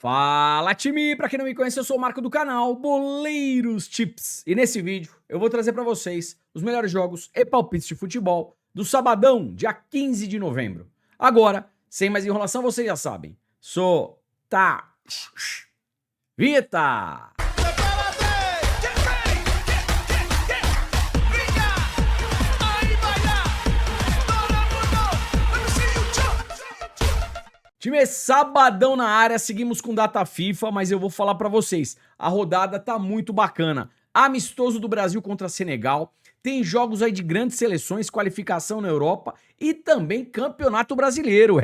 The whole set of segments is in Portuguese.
Fala, time! Pra quem não me conhece, eu sou o Marco do canal Boleiros Tips. E nesse vídeo eu vou trazer pra vocês os melhores jogos e palpites de futebol do sabadão, dia 15 de novembro. Agora, sem mais enrolação, vocês já sabem. Vinheta! Time, sabadão na área, seguimos com data FIFA, mas eu vou falar pra vocês, a rodada tá muito bacana. Amistoso do Brasil contra Senegal, tem jogos aí de grandes seleções, qualificação na Europa e também Campeonato Brasileiro,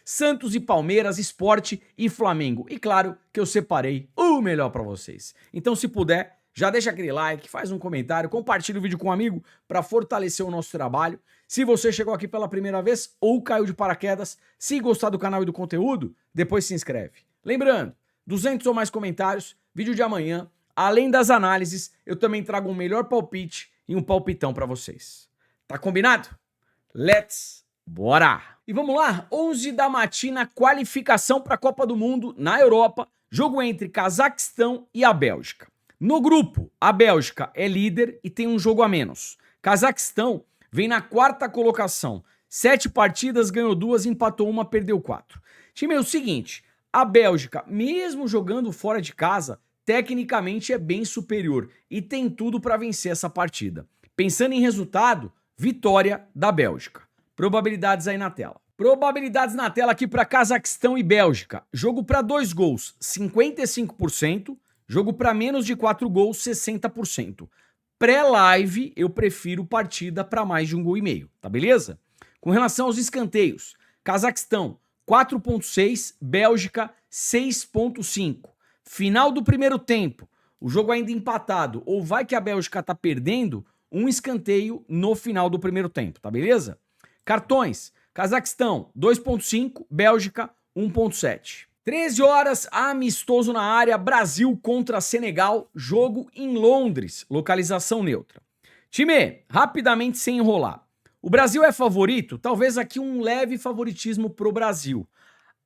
Santos e Palmeiras, Sport e Flamengo. E claro que eu separei o melhor pra vocês. Então se puder, já deixa aquele like, faz um comentário, compartilha o vídeo com um amigo para fortalecer o nosso trabalho. Se você chegou aqui pela primeira vez ou caiu de paraquedas, se gostar do canal e do conteúdo, depois se inscreve. Lembrando, 200 ou mais comentários, vídeo de amanhã, além das análises, eu também trago um melhor palpite e um palpitão para vocês. Tá combinado? Bora! E vamos lá, 11 da matina, qualificação para a Copa do Mundo na Europa, jogo entre Cazaquistão e a Bélgica. No grupo, a Bélgica é líder e tem um jogo a menos. Cazaquistão vem na quarta colocação. 7 partidas, ganhou 2, empatou 1, perdeu 4. Time, é o seguinte, a Bélgica, mesmo jogando fora de casa, tecnicamente é bem superior e tem tudo para vencer essa partida. Pensando em resultado, vitória da Bélgica. Probabilidades aí na tela. Probabilidades na tela aqui para Cazaquistão e Bélgica. Jogo para 2 gols, 55%. Jogo para menos de 4 gols, 60%. Pré-live, eu prefiro partida para mais de 1,5 gol, tá beleza? Com relação aos escanteios, Cazaquistão 4,6, Bélgica 6,5. Final do primeiro tempo, o jogo ainda empatado, ou vai que a Bélgica tá perdendo, um escanteio no final do primeiro tempo, tá beleza? Cartões, Cazaquistão 2,5, Bélgica 1,7. 13 horas, amistoso na área, Brasil contra Senegal, jogo em Londres, localização neutra. Time, rapidamente sem enrolar. O Brasil é favorito? Talvez aqui um leve favoritismo pro Brasil.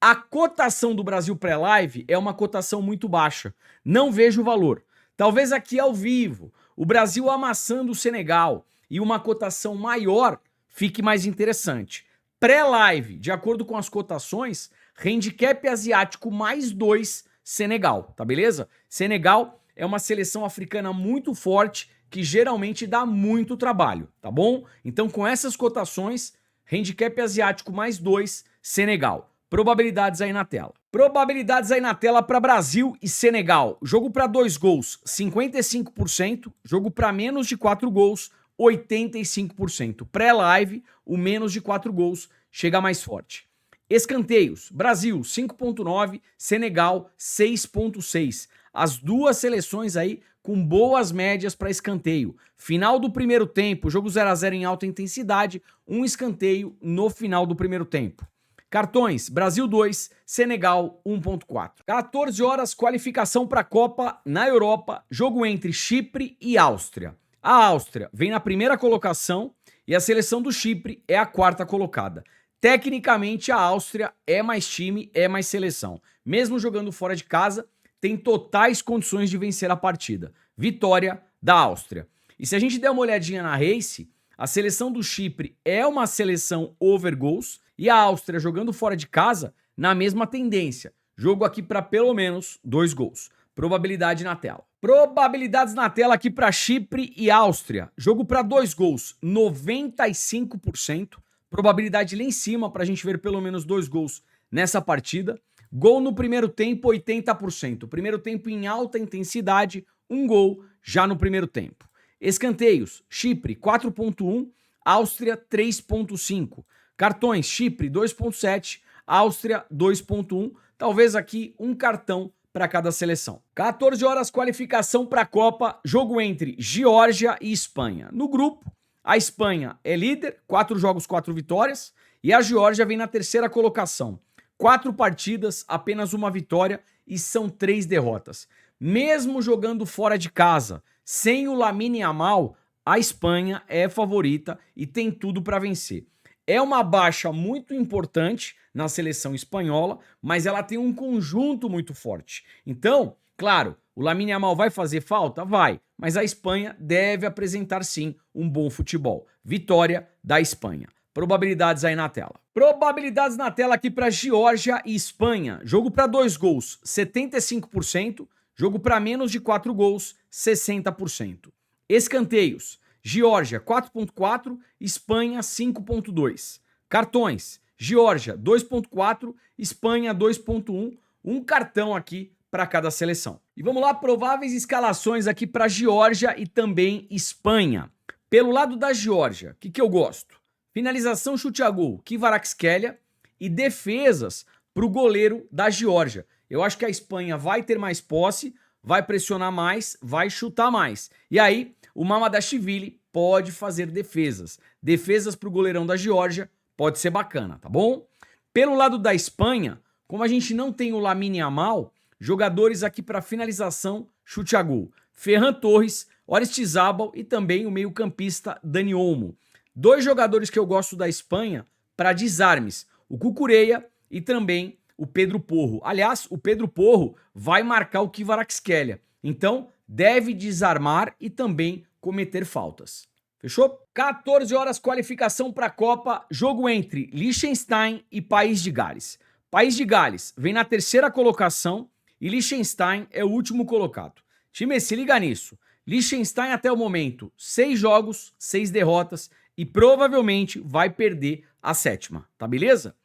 A cotação do Brasil pré-live é uma cotação muito baixa, não vejo valor. Talvez aqui ao vivo, o Brasil amassando o Senegal e uma cotação maior fique mais interessante. Pré-live, de acordo com as cotações, handicap asiático mais 2, Senegal, tá beleza? Senegal é uma seleção africana muito forte que geralmente dá muito trabalho, tá bom? Então com essas cotações, handicap asiático mais 2, Senegal. Probabilidades aí na tela. Probabilidades aí na tela para Brasil e Senegal. Jogo para 2 gols, 55%. Jogo para menos de 4 gols, 85%. Pré-live, o menos de 4 gols chega mais forte. Escanteios, Brasil 5,9, Senegal 6,6. As duas seleções aí com boas médias para escanteio. Final do primeiro tempo, jogo 0 a 0 em alta intensidade, um escanteio no final do primeiro tempo. Cartões, Brasil 2, Senegal 1,4. 14 horas, qualificação para a Copa na Europa, jogo entre Chipre e Áustria. A Áustria vem na primeira colocação e a seleção do Chipre é a quarta colocada. Tecnicamente, a Áustria é mais time, é mais seleção. Mesmo jogando fora de casa, tem totais condições de vencer a partida. Vitória da Áustria. E se a gente der uma olhadinha na Race, a seleção do Chipre é uma seleção over goals e a Áustria jogando fora de casa na mesma tendência. Jogo aqui para pelo menos 2 gols. Probabilidade na tela. Probabilidades na tela aqui para Chipre e Áustria. Jogo para 2 gols, 95%. Probabilidade lá em cima para a gente ver pelo menos 2 gols nessa partida. Gol no primeiro tempo, 80%. Primeiro tempo em alta intensidade, 1 gol já no primeiro tempo. Escanteios, Chipre 4,1, Áustria 3,5. Cartões, Chipre 2,7, Áustria 2,1. Talvez aqui um cartão para cada seleção. 14 horas, qualificação para a Copa, jogo entre Geórgia e Espanha. No grupo, a Espanha é líder, 4 jogos, 4 vitórias, e a Geórgia vem na terceira colocação. 4 partidas, apenas 1 vitória e são 3 derrotas. Mesmo jogando fora de casa, sem o Lamine Yamal, a Espanha é favorita e tem tudo para vencer. é uma baixa muito importante na seleção espanhola, mas ela tem um conjunto muito forte. Então, claro, o Lamine Yamal vai fazer falta? Vai, mas a Espanha deve apresentar sim um bom futebol. Vitória da Espanha. Probabilidades aí na tela. Probabilidades na tela aqui para Geórgia e Espanha. Jogo para 2 gols, 75%. Jogo para menos de 4 gols, 60%. Escanteios. Geórgia 4.4, Espanha 5.2. Cartões. Geórgia 2.4, Espanha 2.1. Um cartão aqui para cada seleção. E vamos lá, prováveis escalações aqui para Geórgia e também Espanha. Pelo lado da Geórgia, o que eu gosto? Finalização, chute a gol, Kvaratskhelia, e defesas para o goleiro da Geórgia. Eu acho que a Espanha vai ter mais posse, vai pressionar mais, vai chutar mais. E aí, o Mamardashvili pode fazer defesas. Defesas para o goleirão da Geórgia pode ser bacana, tá bom? Pelo lado da Espanha, como a gente não tem o Lamine Yamal, jogadores aqui para finalização, chute a gol. Ferran Torres, Orestízabal e também o meio-campista Dani Olmo. 2 jogadores que eu gosto da Espanha para desarmes, o Cucurella e também o Pedro Porro. Aliás, o Pedro Porro vai marcar o Kvaratskhelia, então deve desarmar e também cometer faltas. Fechou? 14 horas, qualificação para a Copa, jogo entre Liechtenstein e País de Gales. País de Gales vem na 3ª colocação e Liechtenstein é o último colocado. Time, se liga nisso. Liechtenstein até o momento, 6 jogos, 6 derrotas e provavelmente vai perder a 7ª, tá beleza?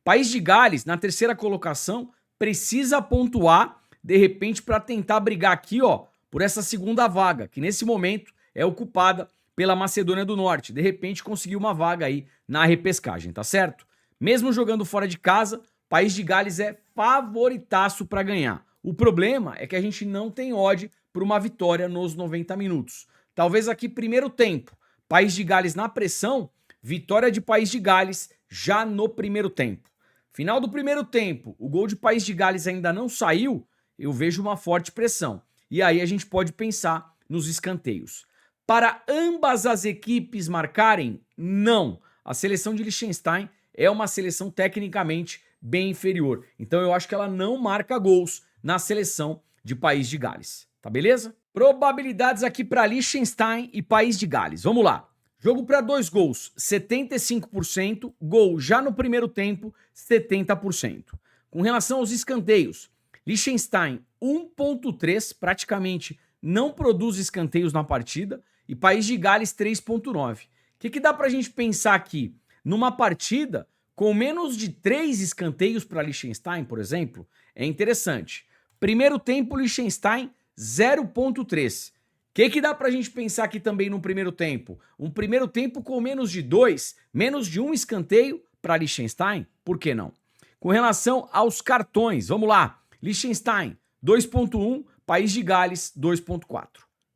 País de Gales, na 3ª colocação, precisa pontuar, de repente, para tentar brigar aqui, ó, por essa 2ª vaga, que nesse momento é ocupada pela Macedônia do Norte. De repente, conseguir uma vaga aí na repescagem, tá certo? Mesmo jogando fora de casa, País de Gales é favoritaço para ganhar. O problema é que a gente não tem odd por uma vitória nos 90 minutos. Talvez aqui primeiro tempo, País de Gales na pressão, vitória de País de Gales já no primeiro tempo. Final do primeiro tempo, o gol de País de Gales ainda não saiu, eu vejo uma forte pressão. E aí a gente pode pensar nos escanteios. Para ambas as equipes marcarem, não. A seleção de Liechtenstein é uma seleção tecnicamente bem inferior. Então eu acho que ela não marca gols na seleção de País de Gales. Tá beleza? Probabilidades aqui para Liechtenstein e País de Gales. Vamos lá. Jogo para 2 gols, 75%. Gol já no primeiro tempo, 70%. Com relação aos escanteios, Liechtenstein 1.3, praticamente não produz escanteios na partida. E País de Gales 3.9. O que dá para a gente pensar aqui? Numa partida com menos de 3 escanteios para Liechtenstein, por exemplo, é interessante. Primeiro tempo, Liechtenstein 0.3. O que dá pra gente pensar aqui também no primeiro tempo? Um primeiro tempo com menos de 2, menos de 1 escanteio para Liechtenstein? Por que não? Com relação aos cartões, vamos lá. Liechtenstein 2.1, País de Gales 2.4.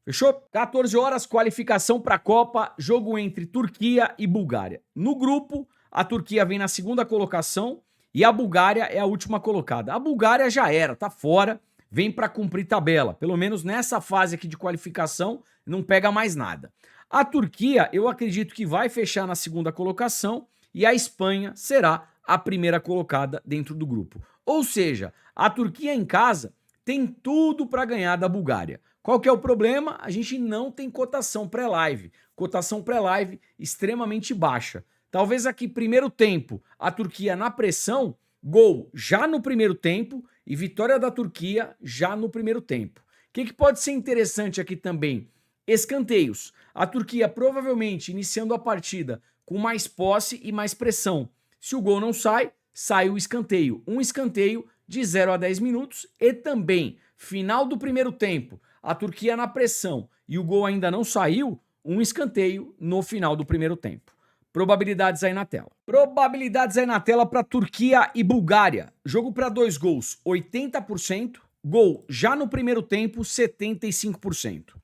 Fechou? 14 horas, qualificação para a Copa, jogo entre Turquia e Bulgária. No grupo, a Turquia vem na 2ª colocação e a Bulgária é a última colocada. A Bulgária já era, tá fora. Vem para cumprir tabela, pelo menos nessa fase aqui de qualificação, não pega mais nada. A Turquia, eu acredito que vai fechar na 2ª colocação e a Espanha será a primeira colocada dentro do grupo. Ou seja, a Turquia em casa tem tudo para ganhar da Bulgária. Qual que é o problema? A gente não tem cotação pré-live. Cotação pré-live extremamente baixa. Talvez aqui primeiro tempo, a Turquia na pressão, gol já no primeiro tempo e vitória da Turquia já no primeiro tempo. O que pode ser interessante aqui também? Escanteios. A Turquia provavelmente iniciando a partida com mais posse e mais pressão. Se o gol não sai, sai o escanteio. Um escanteio de 0 a 10 minutos e também, final do primeiro tempo, a Turquia na pressão e o gol ainda não saiu, um escanteio no final do primeiro tempo. Probabilidades aí na tela. Probabilidades aí na tela para Turquia e Bulgária. Jogo para 2 gols, 80%. Gol já no primeiro tempo, 75%.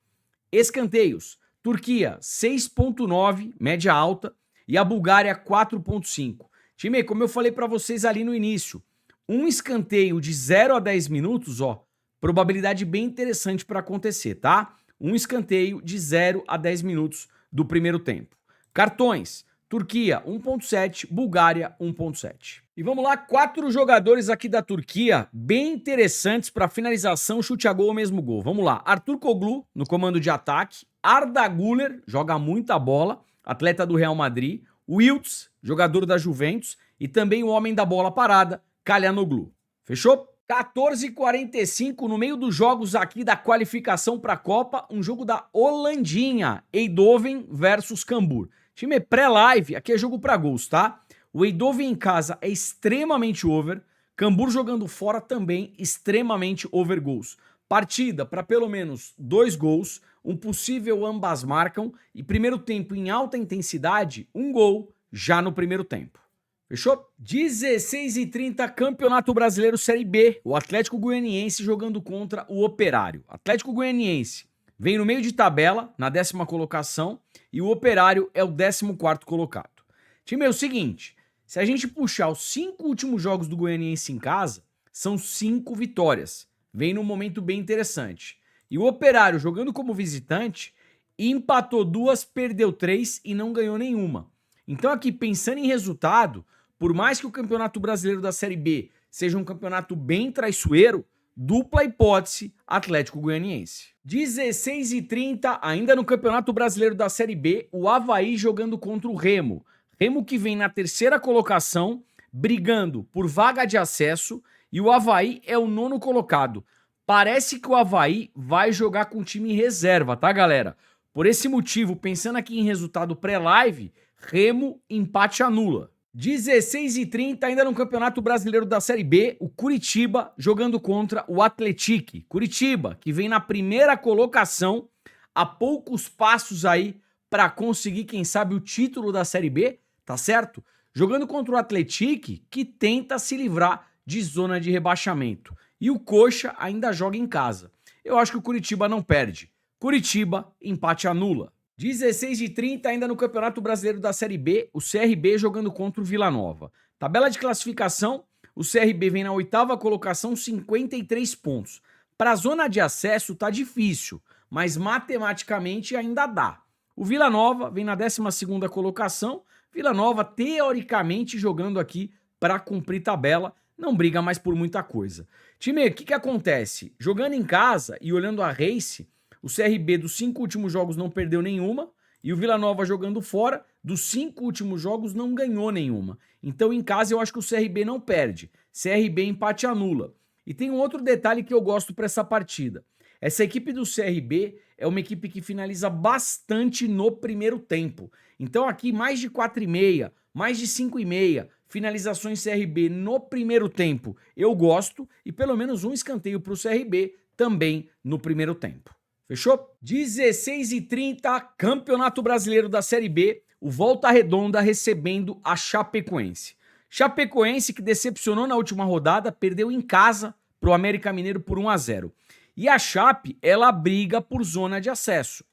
Escanteios. Turquia, 6.9, média alta. E a Bulgária, 4.5. Time, como eu falei para vocês ali no início, um escanteio de 0 a 10 minutos, ó, probabilidade bem interessante para acontecer, tá? Um escanteio de 0 a 10 minutos do primeiro tempo. Cartões. Turquia 1.7, Bulgária 1.7. E vamos lá, 4 jogadores aqui da Turquia, bem interessantes para finalização, chute a gol ou mesmo gol. Vamos lá, Arturkoglu no comando de ataque, Arda Güler, joga muita bola, atleta do Real Madrid, Wiltz, jogador da Juventus, e também o homem da bola parada, Calhanoglu. Fechou? 14h45, no meio dos jogos aqui da qualificação para a Copa, um jogo da Holandinha, Eindhoven versus Cambuur. Time pré-live, aqui é jogo para gols, tá? O Eindhoven em casa é extremamente over, Cambuur jogando fora também extremamente over gols. Partida para pelo menos 2 gols, um possível ambas marcam e primeiro tempo em alta intensidade, 1 gol já no primeiro tempo. Fechou? 16h30, Campeonato Brasileiro Série B. O Atlético Goianiense jogando contra o Operário. Atlético Goianiense vem no meio de tabela, na 10ª colocação, e o Operário é o 14º colocado. Time, é o seguinte, se a gente puxar os 5 últimos jogos do Goianiense em casa, são 5 vitórias. Vem num momento bem interessante. E o Operário, jogando como visitante, empatou 2, perdeu 3 e não ganhou nenhuma. Então aqui, pensando em resultado, por mais que o Campeonato Brasileiro da Série B seja um campeonato bem traiçoeiro, dupla hipótese Atlético Goianiense. 16h30, ainda no Campeonato Brasileiro da Série B, o Avaí jogando contra o Remo. Remo que vem na 3ª colocação, brigando por vaga de acesso, e o Avaí é o 9º colocado. Parece que o Avaí vai jogar com time reserva, tá, galera? Por esse motivo, pensando aqui em resultado pré-live, Remo empate anula. 16h30, ainda no Campeonato Brasileiro da Série B, o Curitiba jogando contra o Atlético. Curitiba, que vem na 1ª colocação, a poucos passos aí para conseguir, quem sabe, o título da Série B, tá certo? Jogando contra o Atlético, que tenta se livrar de zona de rebaixamento. E o Coxa ainda joga em casa. Eu acho que o Curitiba não perde. Curitiba, empate anula. 16h30, ainda no Campeonato Brasileiro da Série B, o CRB jogando contra o Vila Nova. Tabela de classificação, o CRB vem na 8ª colocação, 53 pontos. Para a zona de acesso tá difícil, mas matematicamente ainda dá. O Vila Nova vem na 12ª colocação, Vila Nova teoricamente jogando aqui para cumprir tabela, não briga mais por muita coisa. Time, o que acontece? Jogando em casa e olhando a Race, o CRB dos 5 últimos jogos não perdeu nenhuma e o Vila Nova jogando fora, dos 5 últimos jogos não ganhou nenhuma. Então em casa eu acho que o CRB não perde. CRB empate anula. E tem um outro detalhe que eu gosto para essa partida. Essa equipe do CRB é uma equipe que finaliza bastante no primeiro tempo. Então aqui mais de 4,5, mais de 5,5 finalizações CRB no primeiro tempo eu gosto e pelo menos um escanteio para o CRB também no primeiro tempo. Fechou? 16h30, Campeonato Brasileiro da Série B, o Volta Redonda recebendo a Chapecoense. Chapecoense que decepcionou na última rodada, perdeu em casa para o América Mineiro por 1-0. E a Chape, ela briga por zona de acesso.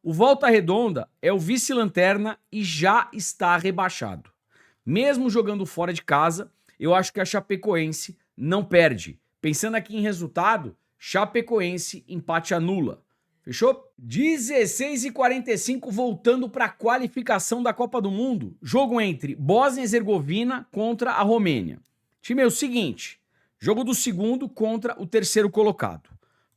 O Volta Redonda é o vice-lanterna e já está rebaixado. Mesmo jogando fora de casa, eu acho que a Chapecoense não perde. Pensando aqui em resultado, Chapecoense empate anula. Fechou? 16h45, voltando para a qualificação da Copa do Mundo. Jogo entre Bósnia e Herzegovina contra a Romênia. Time, é o seguinte, jogo do segundo contra o 3º colocado.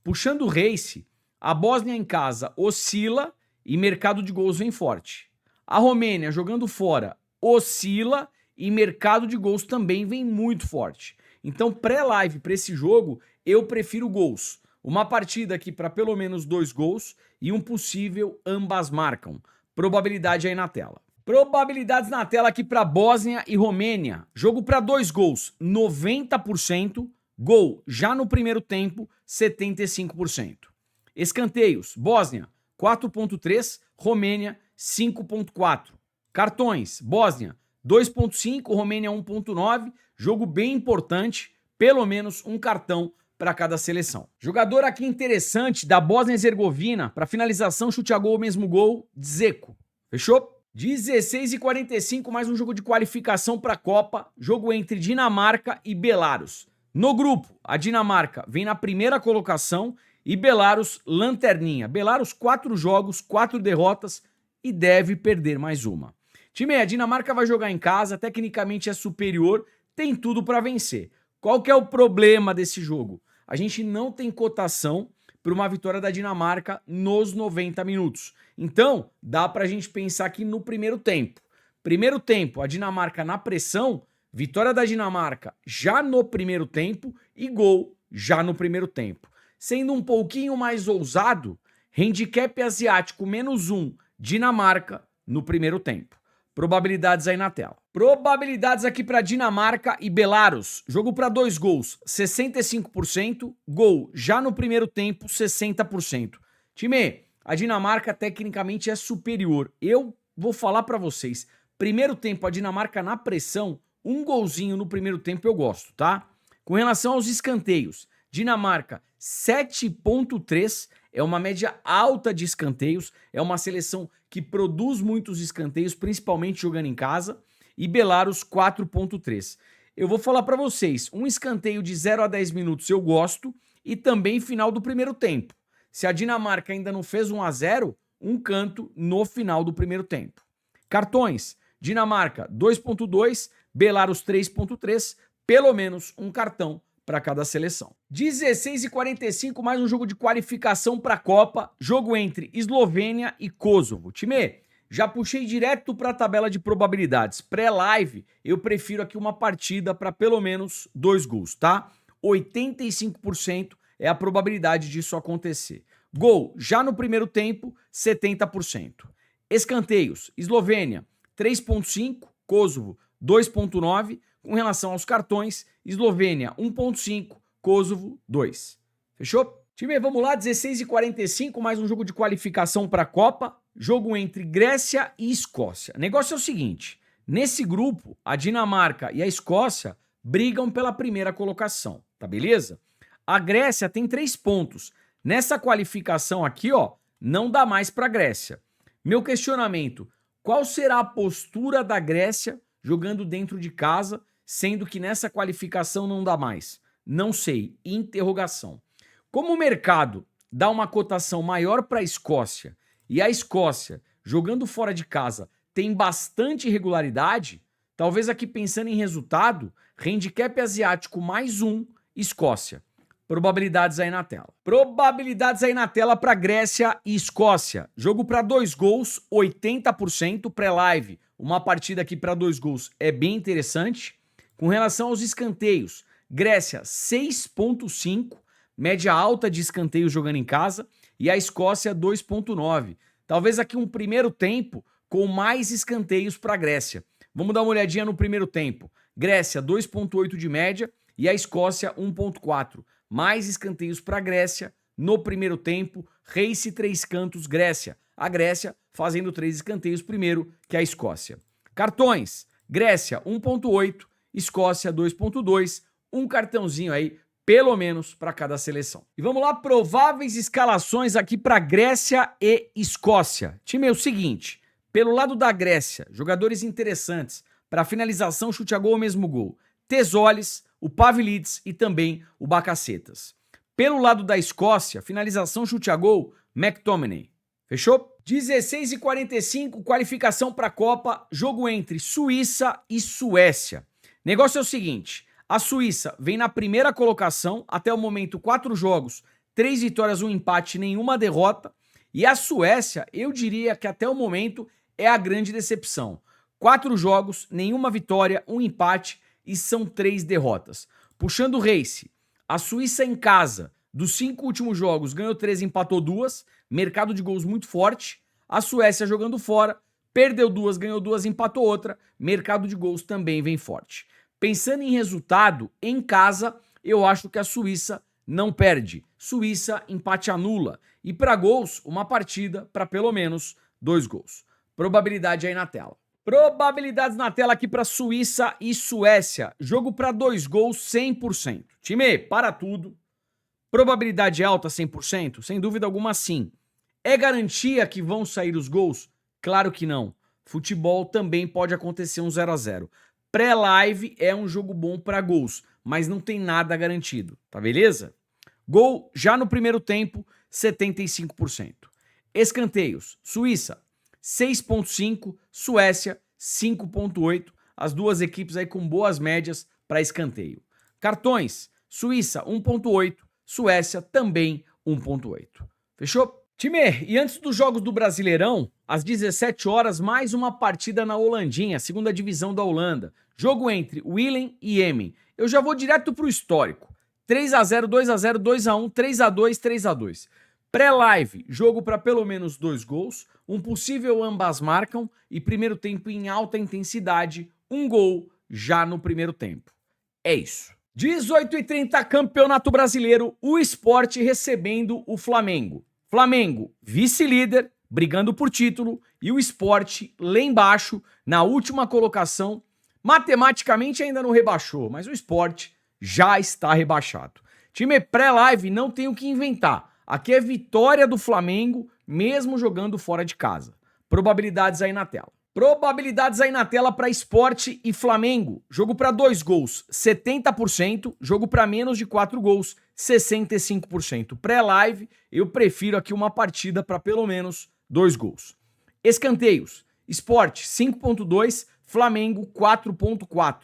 Puxando o Race, a Bósnia em casa oscila e mercado de gols vem forte. A Romênia jogando fora oscila e mercado de gols também vem muito forte. Então, pré-live para esse jogo, eu prefiro gols. Uma partida aqui para pelo menos 2 gols e um possível ambas marcam. Probabilidade aí na tela. Probabilidades na tela aqui para Bósnia e Romênia. Jogo para 2 gols, 90%. Gol já no primeiro tempo, 75%. Escanteios, Bósnia, 4.3, Romênia, 5.4. Cartões, Bósnia, 2.5, Romênia, 1.9. Jogo bem importante, pelo menos um cartão para cada seleção. Jogador aqui interessante da Bósnia e Herzegovina, para finalização, chute a gol, mesmo gol, Dzeko. Fechou? 16h45, mais um jogo de qualificação para a Copa, jogo entre Dinamarca e Belarus. No grupo, a Dinamarca vem na 1ª colocação e Belarus lanterninha. Belarus 4 jogos, 4 derrotas e deve perder mais uma. Time, a Dinamarca vai jogar em casa, tecnicamente é superior, tem tudo para vencer. Qual que é o problema desse jogo? A gente não tem cotação para uma vitória da Dinamarca nos 90 minutos. Então, dá para a gente pensar aqui no primeiro tempo. Primeiro tempo, a Dinamarca na pressão, vitória da Dinamarca já no primeiro tempo e gol já no primeiro tempo. Sendo um pouquinho mais ousado, handicap asiático -1, Dinamarca no primeiro tempo. Probabilidades aí na tela. Probabilidades aqui para Dinamarca e Belarus. Jogo para 2 gols, 65%. Gol já no primeiro tempo, 60%. Time, a Dinamarca tecnicamente é superior. Eu vou falar para vocês. Primeiro tempo, a Dinamarca na pressão, um golzinho no primeiro tempo eu gosto, tá? Com relação aos escanteios, Dinamarca 7,3, é uma média alta de escanteios, é uma seleção que produz muitos escanteios, principalmente jogando em casa, e Belarus 4,3. Eu vou falar para vocês, um escanteio de 0 a 10 minutos eu gosto e também final do primeiro tempo. Se a Dinamarca ainda não fez 1 a 0, um canto no final do primeiro tempo. Cartões, Dinamarca 2,2, Belarus 3,3, pelo menos um cartão para cada seleção. 16h45, mais um jogo de qualificação para a Copa, jogo entre Eslovênia e Kosovo. Time, já puxei direto para a tabela de probabilidades. Pré-live, eu prefiro aqui uma partida para pelo menos 2 gols, tá? 85% é a probabilidade disso acontecer. Gol já no primeiro tempo, 70%. Escanteios, Eslovênia 3,5, Kosovo 2,9. Com relação aos cartões, Eslovênia 1,5, Kosovo 2. Fechou? Time, vamos lá, 16h45, mais um jogo de qualificação para a Copa. Jogo entre Grécia e Escócia. O negócio é o seguinte, nesse grupo, a Dinamarca e a Escócia brigam pela primeira colocação, tá beleza? A Grécia tem 3 pontos. Nessa qualificação aqui, ó, não dá mais para a Grécia. Meu questionamento, qual será a postura da Grécia jogando dentro de casa, sendo que nessa qualificação não dá mais? Não sei, interrogação. Como o mercado dá uma cotação maior para a Escócia e a Escócia, jogando fora de casa, tem bastante regularidade, talvez aqui pensando em resultado, handicap asiático +1, Escócia. Probabilidades aí na tela. Probabilidades aí na tela para Grécia e Escócia. Jogo para 2 gols, 80%, pré-live. Uma partida aqui para 2 gols é bem interessante. Com relação aos escanteios, Grécia 6,5, média alta de escanteios jogando em casa, e a Escócia 2,9. Talvez aqui um primeiro tempo com mais escanteios para a Grécia. Vamos dar uma olhadinha no primeiro tempo. Grécia 2,8 de média e a Escócia 1,4. Mais escanteios para a Grécia no primeiro tempo. Race 3 cantos, Grécia. A Grécia fazendo 3 escanteios primeiro que a Escócia. Cartões, Grécia 1,8, Escócia 2,2. Um cartãozinho aí, pelo menos, para cada seleção. E vamos lá, prováveis escalações aqui para Grécia e Escócia. Time, é o seguinte, pelo lado da Grécia, jogadores interessantes para finalização, chute a gol ou mesmo gol. Tezolis, o Pavlidis e também o Bacacetas. Pelo lado da Escócia, finalização, chute a gol, McTominay. Fechou? 16h45, qualificação para a Copa, jogo entre Suíça e Suécia. Negócio é o seguinte, a Suíça vem na primeira colocação, até o momento 4 jogos, 3 vitórias, 1 empate, nenhuma derrota. E a Suécia, eu diria que até o momento é a grande decepção. 4 jogos, nenhuma vitória, 1 empate e são 3 derrotas. Puxando o race, a Suíça em casa, dos 5 últimos jogos, ganhou 3, empatou 2, mercado de gols muito forte. A Suécia jogando fora, perdeu 2, ganhou 2, empatou outra, mercado de gols também vem forte. Pensando em resultado, em casa, eu acho que a Suíça não perde. Suíça, empate anula. E para gols, uma partida para pelo menos 2 gols. Probabilidade aí na tela. Probabilidades na tela aqui para Suíça e Suécia. Jogo para 2 gols, 100%. Time, para tudo. Probabilidade alta, 100%? Sem dúvida alguma, sim. É garantia que vão sair os gols? Claro que não. Futebol também pode acontecer um 0 a 0. Pré-live é um jogo bom para gols, mas não tem nada garantido, tá beleza? Gol já no primeiro tempo, 75%. Escanteios, Suíça 6,5, Suécia 5.8. As duas equipes aí com boas médias para escanteio. Cartões, Suíça 1.8, Suécia também 1.8. Fechou? Time, e antes dos jogos do Brasileirão, às 17 horas, mais uma partida na Holandinha, segunda divisão da Holanda. Jogo entre Willem e Emmen. Eu já vou direto pro histórico. 3-0, 2-0, 2-1, 3-2, 3-2. Pré-live, jogo para pelo menos 2 gols, um possível ambas marcam e primeiro tempo em alta intensidade, um gol já no primeiro tempo. É isso. 18h30, Campeonato Brasileiro, o Sport recebendo o Flamengo. Flamengo, vice-líder, brigando por título, e o Sport lá embaixo, na última colocação, matematicamente ainda não rebaixou, mas o Sport já está rebaixado. Time pré-live não tem o que inventar. Aqui é vitória do Flamengo, mesmo jogando fora de casa. Probabilidades aí na tela. Probabilidades aí na tela para Sport e Flamengo. Jogo para 2 gols, 70%. Jogo para menos de 4 gols, 65%. Pré-live, eu prefiro aqui uma partida para pelo menos 2 gols. Escanteios. Sport 5.2, Flamengo 4.4.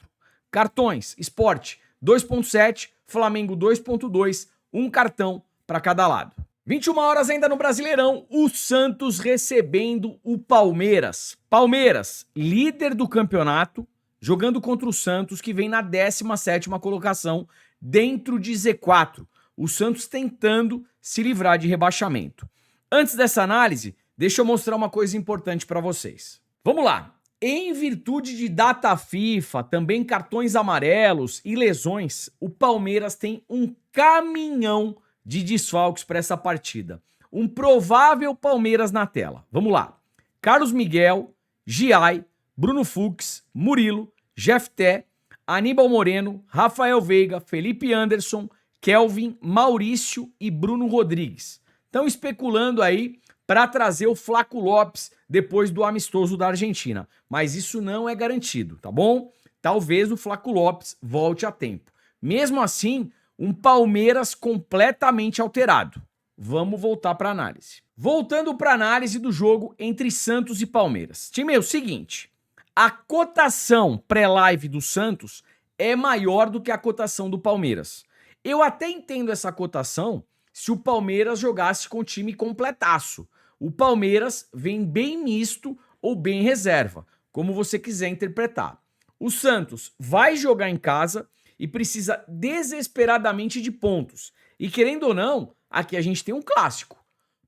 Cartões. Sport 2.7, Flamengo 2.2. Um cartão para cada lado. 21 horas ainda no Brasileirão, o Santos recebendo o Palmeiras. Palmeiras, líder do campeonato, jogando contra o Santos, que vem na 17ª colocação, dentro de Z4. O Santos tentando se livrar de rebaixamento. Antes dessa análise, deixa eu mostrar uma coisa importante para vocês. Vamos lá. Em virtude de data FIFA, também cartões amarelos e lesões, o Palmeiras tem um caminhão de desfalques para essa partida. Um provável Palmeiras na tela. Vamos lá. Carlos Miguel, Giai, Bruno Fux, Murilo, Jefté, Aníbal Moreno, Rafael Veiga, Felipe Anderson, Kelvin, Maurício e Bruno Rodrigues. Estão especulando aí para trazer o Flaco Lopes depois do amistoso da Argentina. Mas isso não é garantido, tá bom? Talvez o Flaco Lopes volte a tempo. Mesmo assim, um Palmeiras completamente alterado. Vamos voltar para a análise. Voltando para a análise do jogo entre Santos e Palmeiras. Time, é o seguinte, a cotação pré-live do Santos é maior do que a cotação do Palmeiras. Eu até entendo essa cotação se o Palmeiras jogasse com o time completaço. O Palmeiras vem bem misto ou bem reserva, como você quiser interpretar. O Santos vai jogar em casa e precisa desesperadamente de pontos. E querendo ou não, aqui a gente tem um clássico.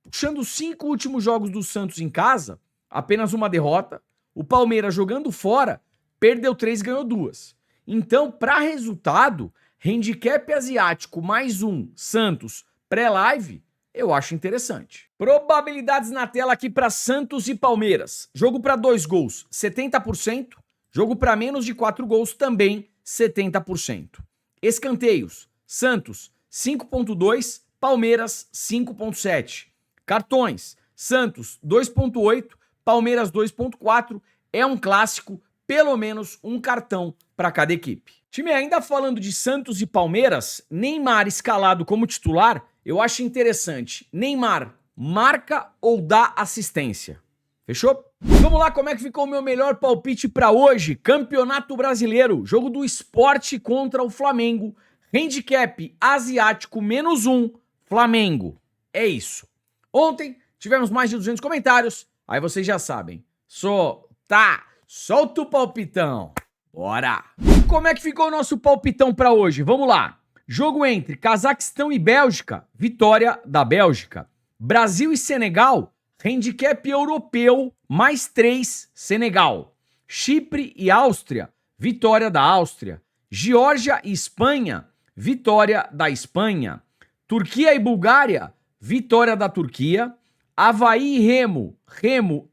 Puxando os 5 últimos jogos do Santos em casa, apenas uma derrota. O Palmeiras jogando fora, perdeu 3, ganhou 2. Então, para resultado, handicap asiático mais 1, Santos, pré-live, eu acho interessante. Probabilidades na tela aqui para Santos e Palmeiras. Jogo para 2 gols, 70%. Jogo para menos de 4 gols, também 70%. Escanteios, Santos 5.2, Palmeiras 5.7. Cartões, Santos 2.8, Palmeiras 2.4. É um clássico, pelo menos um cartão para cada equipe. Time, ainda falando de Santos e Palmeiras, Neymar escalado como titular, eu acho interessante. Neymar marca ou dá assistência? Fechou? Vamos lá, como é que ficou o meu melhor palpite para hoje? Campeonato Brasileiro, jogo do Sport contra o Flamengo. Handicap asiático menos 1, Flamengo. É isso. Ontem tivemos mais de 200 comentários, aí vocês já sabem. Solta o palpitão. Bora! Como é que ficou o nosso palpitão para hoje? Vamos lá. Jogo entre Cazaquistão e Bélgica, vitória da Bélgica. Brasil e Senegal, handicap europeu, mais 3, Senegal. Chipre e Áustria, vitória da Áustria. Geórgia e Espanha, vitória da Espanha. Turquia e Bulgária, vitória da Turquia. Avaí e Remo,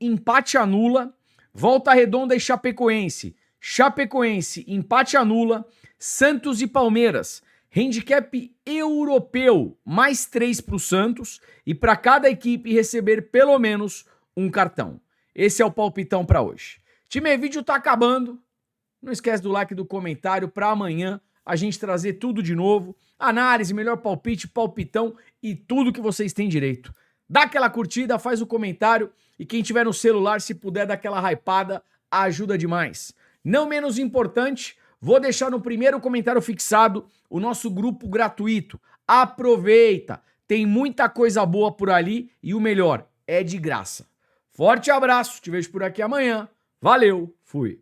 empate anula. Volta Redonda e Chapecoense, empate anula. Santos e Palmeiras, handicap europeu, mais 3 para o Santos e para cada equipe receber pelo menos um cartão. Esse é o palpitão para hoje. Time, vídeo tá acabando. Não esquece do like e do comentário para amanhã a gente trazer tudo de novo. Análise, melhor palpite, palpitão e tudo que vocês têm direito. Dá aquela curtida, faz o comentário e quem tiver no celular, se puder dar aquela hypada, ajuda demais. Não menos importante, vou deixar no primeiro comentário fixado o nosso grupo gratuito. Aproveita, tem muita coisa boa por ali e o melhor, é de graça. Forte abraço, te vejo por aqui amanhã. Valeu, fui.